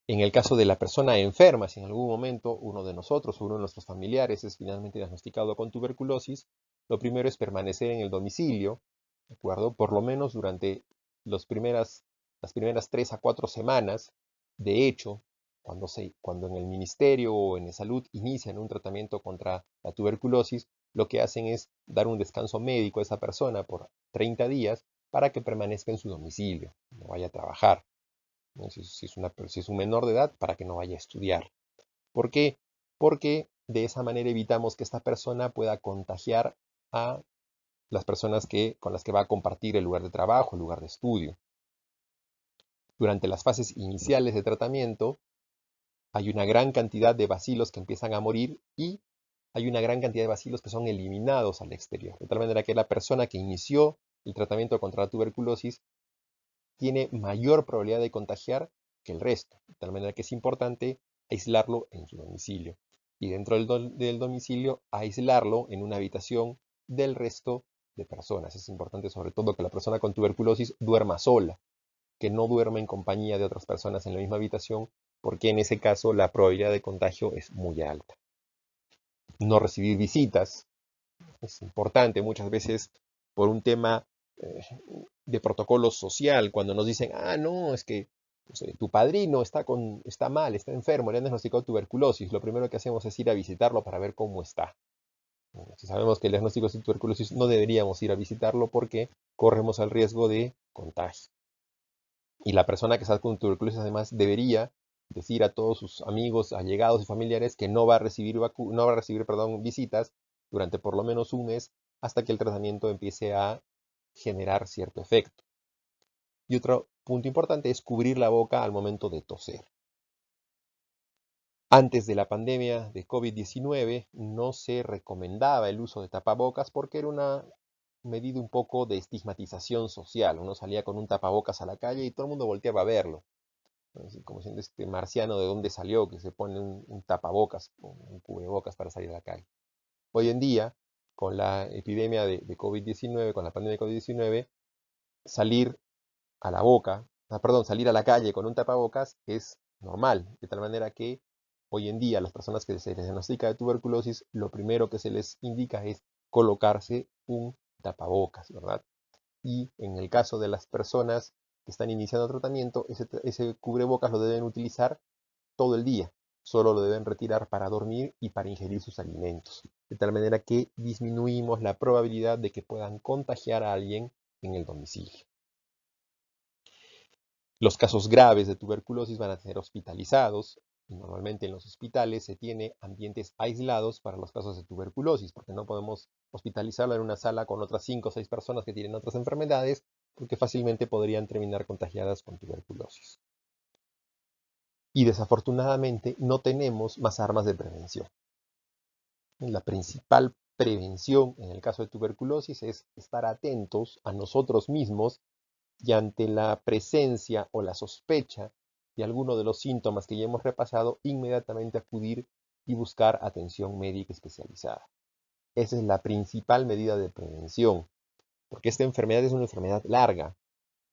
Speaker 1: En el caso de la persona enferma, si en algún momento uno de nosotros o uno de nuestros familiares es finalmente diagnosticado con tuberculosis, lo primero es permanecer en el domicilio, ¿de acuerdo? Por lo menos durante las primeras 3 a 4 semanas. De hecho, cuando en el ministerio o en la salud inician un tratamiento contra la tuberculosis, lo que hacen es dar un descanso médico a esa persona por 30 días para que permanezca en su domicilio, no vaya a trabajar. Si es un menor de edad, para que no vaya a estudiar. ¿Por qué? Porque de esa manera evitamos que esta persona pueda contagiar a las personas con las que va a compartir el lugar de trabajo, el lugar de estudio. Durante las fases iniciales de tratamiento, hay una gran cantidad de bacilos que empiezan a morir y hay una gran cantidad de bacilos que son eliminados al exterior. De tal manera que la persona que inició el tratamiento contra la tuberculosis tiene mayor probabilidad de contagiar que el resto. De tal manera que es importante aislarlo en su domicilio. Y dentro del domicilio, aislarlo en una habitación del resto de personas. Es importante sobre todo que la persona con tuberculosis duerma sola, que no duerma en compañía de otras personas en la misma habitación, porque en ese caso la probabilidad de contagio es muy alta. No recibir visitas, Es importante muchas veces por un tema eh, de protocolo social, cuando nos dicen, ah, no, es que no sé, tu padrino está mal, está enfermo, le han diagnosticado tuberculosis. Lo primero que hacemos es ir a visitarlo para ver cómo está. Si sabemos que el diagnóstico es de tuberculosis, no deberíamos ir a visitarlo porque corremos el riesgo de contagio. Y la persona que está con tuberculosis además debería decir a todos sus amigos, allegados y familiares que no va a recibir, visitas durante por lo menos un mes hasta que el tratamiento empiece a generar cierto efecto. Y otro punto importante es cubrir la boca al momento de toser. Antes de la pandemia de COVID-19 no se recomendaba el uso de tapabocas porque era una medida un poco de estigmatización social. Uno salía con un tapabocas a la calle y todo el mundo volteaba a verlo. Así como siendo este marciano de dónde salió, que se pone un tapabocas, un cubrebocas para salir a la calle. Hoy en día, con la epidemia de COVID-19, con la pandemia de COVID-19, salir a la salir a la calle con un tapabocas es normal, de tal manera que hoy en día las personas que se les diagnostica de tuberculosis, lo primero que se les indica es colocarse un tapabocas, ¿verdad? Y en el caso de las personas que están iniciando tratamiento, ese cubrebocas lo deben utilizar todo el día. Solo lo deben retirar para dormir y para ingerir sus alimentos. De tal manera que disminuimos la probabilidad de que puedan contagiar a alguien en el domicilio. Los casos graves de tuberculosis van a ser hospitalizados y normalmente en los hospitales se tiene ambientes aislados para los casos de tuberculosis, porque no podemos hospitalizarlo en una sala con otras 5 o 6 personas que tienen otras enfermedades, porque fácilmente podrían terminar contagiadas con tuberculosis. Y desafortunadamente no tenemos más armas de prevención. La principal prevención en el caso de tuberculosis es estar atentos a nosotros mismos y ante la presencia o la sospecha de alguno de los síntomas que ya hemos repasado, inmediatamente acudir y buscar atención médica especializada. Esa es la principal medida de prevención, porque esta enfermedad es una enfermedad larga,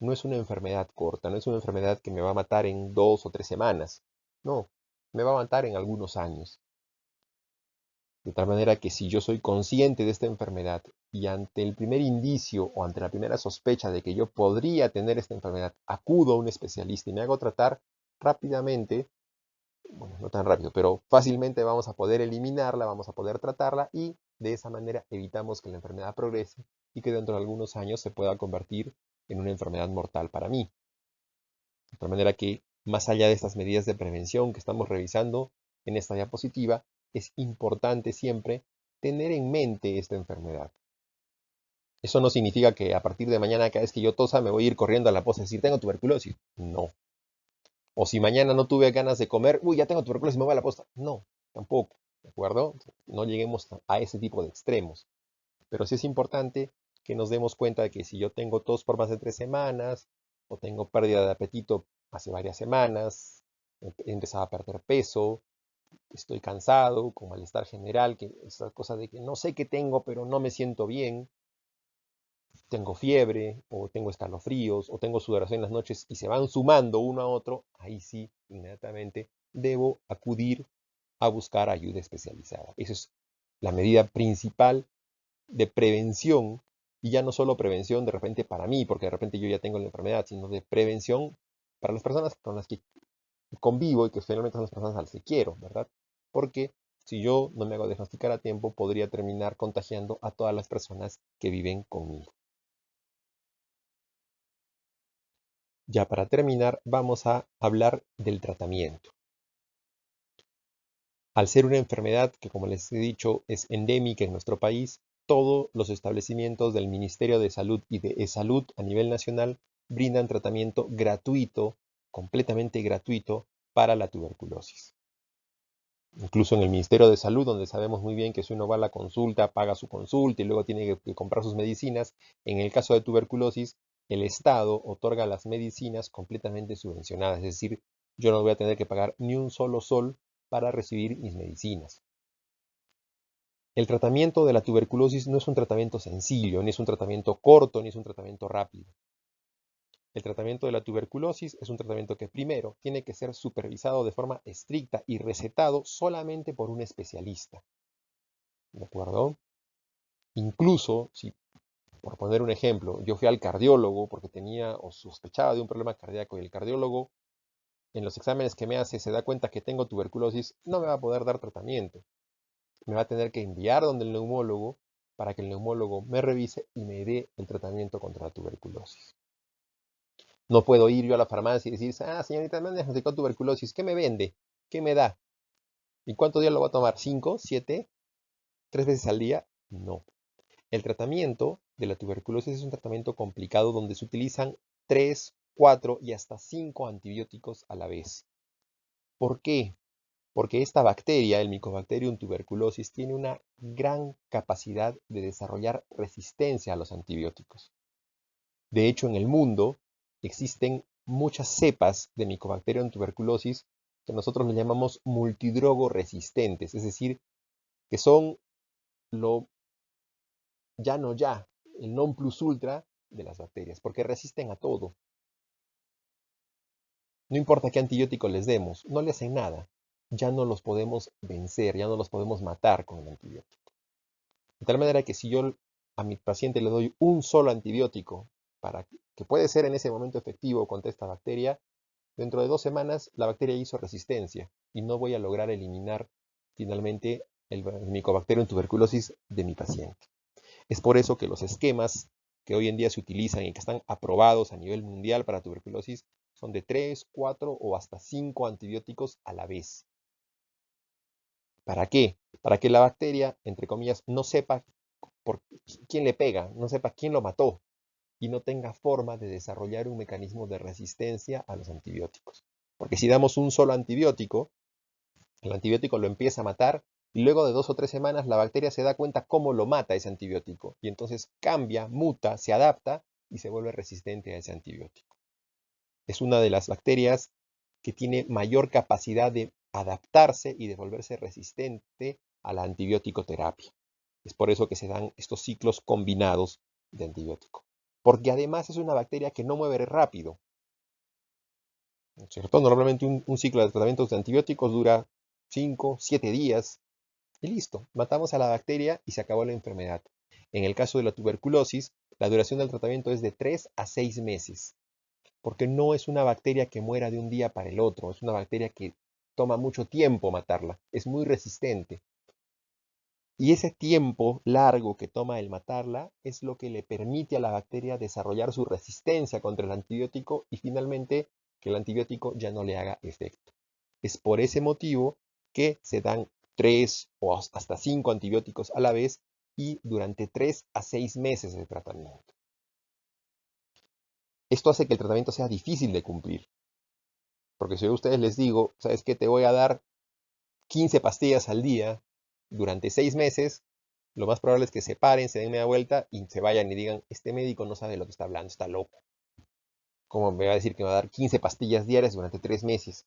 Speaker 1: no es una enfermedad corta, no es una enfermedad que me va a matar en 2 o 3 semanas, no, me va a matar en algunos años. De tal manera que si yo soy consciente de esta enfermedad y ante el primer indicio o ante la primera sospecha de que yo podría tener esta enfermedad, acudo a un especialista y me hago tratar rápidamente, bueno, no tan rápido, pero fácilmente vamos a poder eliminarla, vamos a poder tratarla y de esa manera evitamos que la enfermedad progrese y que dentro de algunos años se pueda convertir en una enfermedad mortal para mí. De tal manera que, más allá de estas medidas de prevención que estamos revisando en esta diapositiva, es importante siempre tener en mente esta enfermedad. Eso no significa que a partir de mañana, cada vez que yo tosa, me voy a ir corriendo a la posta y decir, tengo tuberculosis. No. O si mañana no tuve ganas de comer, uy, ya tengo tuberculosis, me voy a la posta. No, tampoco. ¿De acuerdo? No lleguemos a ese tipo de extremos. Pero sí es importante que nos demos cuenta de que si yo tengo tos por más de 3 semanas, o tengo pérdida de apetito hace varias semanas, he empezado a perder peso, estoy cansado, con malestar general, que esa cosa de que no sé qué tengo, pero no me siento bien, tengo fiebre, o tengo escalofríos, o tengo sudoración en las noches, y se van sumando uno a otro, ahí sí, inmediatamente debo acudir a buscar ayuda especializada. Esa es la medida principal de prevención, y ya no solo prevención de repente para mí, porque de repente yo ya tengo la enfermedad, sino de prevención para las personas con las que convivo y que finalmente son las personas a las que quiero, ¿verdad? Porque si yo no me hago diagnosticar a tiempo, podría terminar contagiando a todas las personas que viven conmigo. Ya para terminar, vamos a hablar del tratamiento. Al ser una enfermedad que, como les he dicho, es endémica en nuestro país, todos los establecimientos del Ministerio de Salud y de eSalud a nivel nacional brindan tratamiento gratuito, completamente gratuito, para la tuberculosis. Incluso en el Ministerio de Salud, donde sabemos muy bien que si uno va a la consulta, paga su consulta y luego tiene que comprar sus medicinas, en el caso de tuberculosis, el Estado otorga las medicinas completamente subvencionadas, es decir, yo no voy a tener que pagar ni un solo sol para recibir mis medicinas. El tratamiento de la tuberculosis no es un tratamiento sencillo, ni es un tratamiento corto, ni es un tratamiento rápido. El tratamiento de la tuberculosis es un tratamiento que primero tiene que ser supervisado de forma estricta y recetado solamente por un especialista. ¿De acuerdo? Incluso, si, por poner un ejemplo, yo fui al cardiólogo porque tenía o sospechaba de un problema cardíaco y el cardiólogo en los exámenes que me hace se da cuenta que tengo tuberculosis, no me va a poder dar tratamiento. Me va a tener que enviar donde el neumólogo para que el neumólogo me revise y me dé el tratamiento contra la tuberculosis. No puedo ir yo a la farmacia y decir, señorita, me han diagnosticado tuberculosis, ¿qué me vende? ¿Qué me da? ¿Y cuántos días lo va a tomar? ¿5? ¿7? ¿3 veces al día? No. El tratamiento de la tuberculosis es un tratamiento complicado donde se utilizan 3, 4 y hasta 5 antibióticos a la vez. ¿Por qué? Porque esta bacteria, el Mycobacterium tuberculosis, tiene una gran capacidad de desarrollar resistencia a los antibióticos. De hecho, en el mundo existen muchas cepas de Mycobacterium tuberculosis que nosotros le llamamos multidrogo resistentes, es decir, que son lo el non plus ultra de las bacterias, porque resisten a todo. No importa qué antibiótico les demos, no le hacen nada. Ya no los podemos vencer, ya no los podemos matar con el antibiótico. De tal manera que si yo a mi paciente le doy un solo antibiótico, que puede ser en ese momento efectivo contra esta bacteria, dentro de 2 semanas la bacteria hizo resistencia y no voy a lograr eliminar finalmente el Mycobacterium tuberculosis de mi paciente. Es por eso que los esquemas que hoy en día se utilizan y que están aprobados a nivel mundial para tuberculosis son de 3, 4 o hasta 5 antibióticos a la vez. ¿Para qué? Para que la bacteria, entre comillas, no sepa por quién le pega, no sepa quién lo mató y no tenga forma de desarrollar un mecanismo de resistencia a los antibióticos. Porque si damos un solo antibiótico, el antibiótico lo empieza a matar y luego de 2 o 3 semanas la bacteria se da cuenta cómo lo mata ese antibiótico y entonces cambia, muta, se adapta y se vuelve resistente a ese antibiótico. Es una de las bacterias que tiene mayor capacidad de adaptarse y de volverse resistente a la antibiótico terapia. Es por eso que se dan estos ciclos combinados de antibiótico. Porque además es una bacteria que no muere rápido. ¿No es cierto? Normalmente un ciclo de tratamientos de antibióticos dura 5, 7 días y listo. Matamos a la bacteria y se acabó la enfermedad. En el caso de la tuberculosis, la duración del tratamiento es de 3 a 6 meses. Porque no es una bacteria que muera de un día para el otro. Es una bacteria que toma mucho tiempo matarla. Es muy resistente. Y ese tiempo largo que toma el matarla es lo que le permite a la bacteria desarrollar su resistencia contra el antibiótico y finalmente que el antibiótico ya no le haga efecto. Es por ese motivo que se dan 3 o hasta 5 antibióticos a la vez y durante 3 a 6 meses de tratamiento. Esto hace que el tratamiento sea difícil de cumplir. Porque si yo a ustedes les digo, ¿sabes qué? Te voy a dar 15 pastillas al día durante 6 meses, lo más probable es que se paren, se den media vuelta y se vayan y digan, este médico no sabe de lo que está hablando, está loco. ¿Cómo me va a decir que me va a dar 15 pastillas diarias durante 3 meses?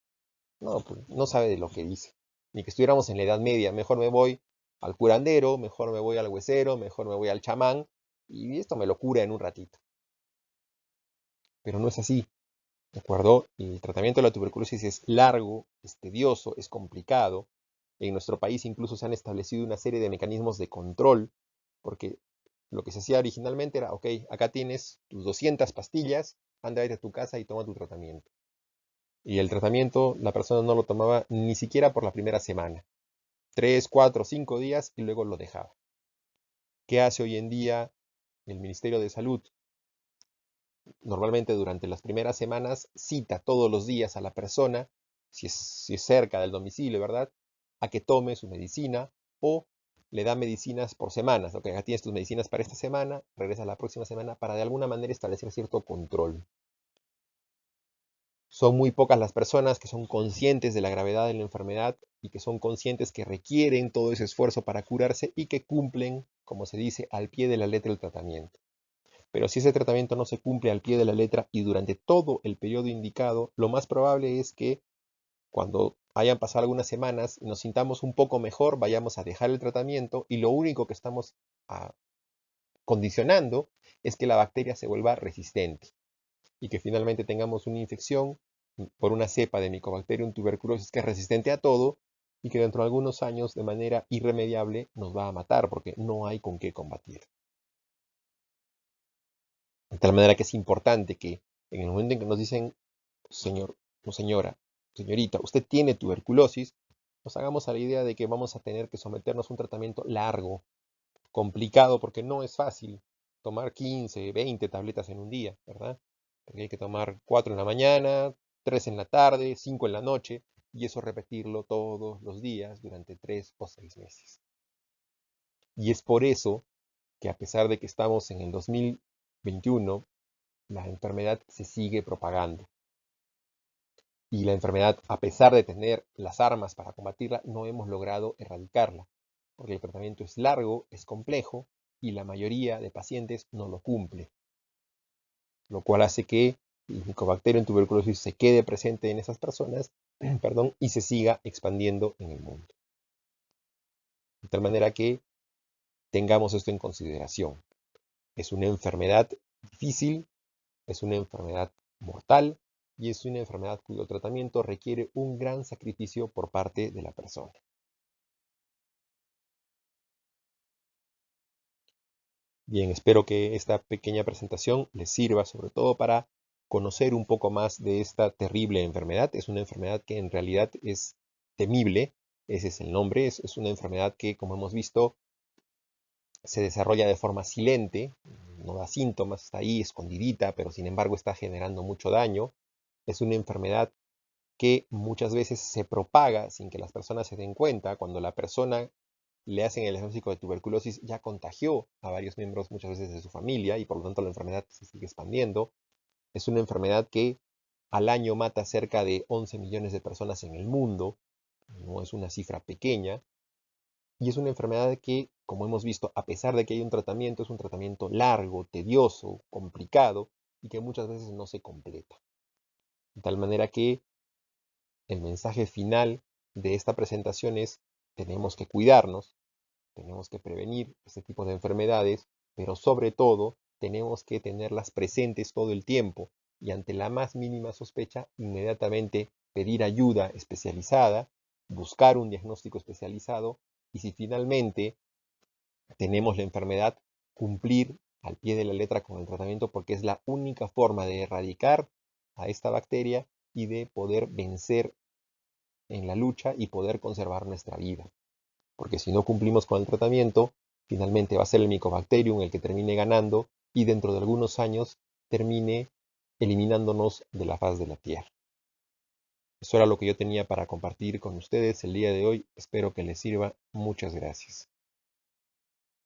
Speaker 1: No, pues no sabe de lo que dice. Ni que estuviéramos en la Edad Media. Mejor me voy al curandero, mejor me voy al huesero, mejor me voy al chamán y esto me lo cura en un ratito. Pero no es así. ¿De acuerdo? El tratamiento de la tuberculosis es largo, es tedioso, es complicado. En nuestro país incluso se han establecido una serie de mecanismos de control, porque lo que se hacía originalmente era, ok, acá tienes tus 200 pastillas, anda a tu casa y toma tu tratamiento. Y el tratamiento la persona no lo tomaba ni siquiera por la primera semana. 3, 4, 5 días y luego lo dejaba. ¿Qué hace hoy en día el Ministerio de Salud? Normalmente durante las primeras semanas cita todos los días a la persona, si es cerca del domicilio, ¿verdad? A que tome su medicina o le da medicinas por semanas. Ok, ya tienes tus medicinas para esta semana, regresa la próxima semana para de alguna manera establecer cierto control. Son muy pocas las personas que son conscientes de la gravedad de la enfermedad y que son conscientes que requieren todo ese esfuerzo para curarse y que cumplen, como se dice, al pie de la letra el tratamiento. Pero si ese tratamiento no se cumple al pie de la letra y durante todo el periodo indicado, lo más probable es que cuando hayan pasado algunas semanas y nos sintamos un poco mejor, vayamos a dejar el tratamiento y lo único que estamos condicionando es que la bacteria se vuelva resistente y que finalmente tengamos una infección por una cepa de Mycobacterium tuberculosis que es resistente a todo y que dentro de algunos años de manera irremediable nos va a matar porque no hay con qué combatir. De tal manera que es importante que en el momento en que nos dicen, señor o señora, señorita, usted tiene tuberculosis, nos hagamos a la idea de que vamos a tener que someternos a un tratamiento largo, complicado, porque no es fácil tomar 15, 20 tabletas en un día, ¿verdad? Porque hay que tomar 4 en la mañana, 3 en la tarde, 5 en la noche, y eso repetirlo todos los días durante 3 o 6 meses. Y es por eso que a pesar de que estamos en el 2021, la enfermedad se sigue propagando. Y la enfermedad, a pesar de tener las armas para combatirla, no hemos logrado erradicarla, porque el tratamiento es largo, es complejo, y la mayoría de pacientes no lo cumple, lo cual hace que el Mycobacterium tuberculosis se quede presente en esas personas, perdón, y se siga expandiendo en el mundo. De tal manera que tengamos esto en consideración. Es una enfermedad difícil, es una enfermedad mortal y es una enfermedad cuyo tratamiento requiere un gran sacrificio por parte de la persona. Bien, espero que esta pequeña presentación les sirva sobre todo para conocer un poco más de esta terrible enfermedad. Es una enfermedad que en realidad es temible, ese es el nombre, es una enfermedad que, como hemos visto, se desarrolla de forma silente, no da síntomas, está ahí escondidita, pero sin embargo está generando mucho daño. Es una enfermedad que muchas veces se propaga sin que las personas se den cuenta. Cuando la persona le hacen el diagnóstico de tuberculosis, ya contagió a varios miembros muchas veces de su familia y por lo tanto la enfermedad se sigue expandiendo. Es una enfermedad que al año mata cerca de 11 millones de personas en el mundo, no es una cifra pequeña, y es una enfermedad que, como hemos visto, a pesar de que hay un tratamiento, es un tratamiento largo, tedioso, complicado y que muchas veces no se completa. De tal manera que el mensaje final de esta presentación es: tenemos que cuidarnos, tenemos que prevenir este tipo de enfermedades, pero sobre todo tenemos que tenerlas presentes todo el tiempo y ante la más mínima sospecha, inmediatamente pedir ayuda especializada, buscar un diagnóstico especializado y si finalmente tenemos la enfermedad, cumplir al pie de la letra con el tratamiento porque es la única forma de erradicar a esta bacteria y de poder vencer en la lucha y poder conservar nuestra vida. Porque si no cumplimos con el tratamiento, finalmente va a ser el Mycobacterium el que termine ganando y dentro de algunos años termine eliminándonos de la faz de la Tierra. Eso era lo que yo tenía para compartir con ustedes el día de hoy. Espero que les sirva. Muchas gracias.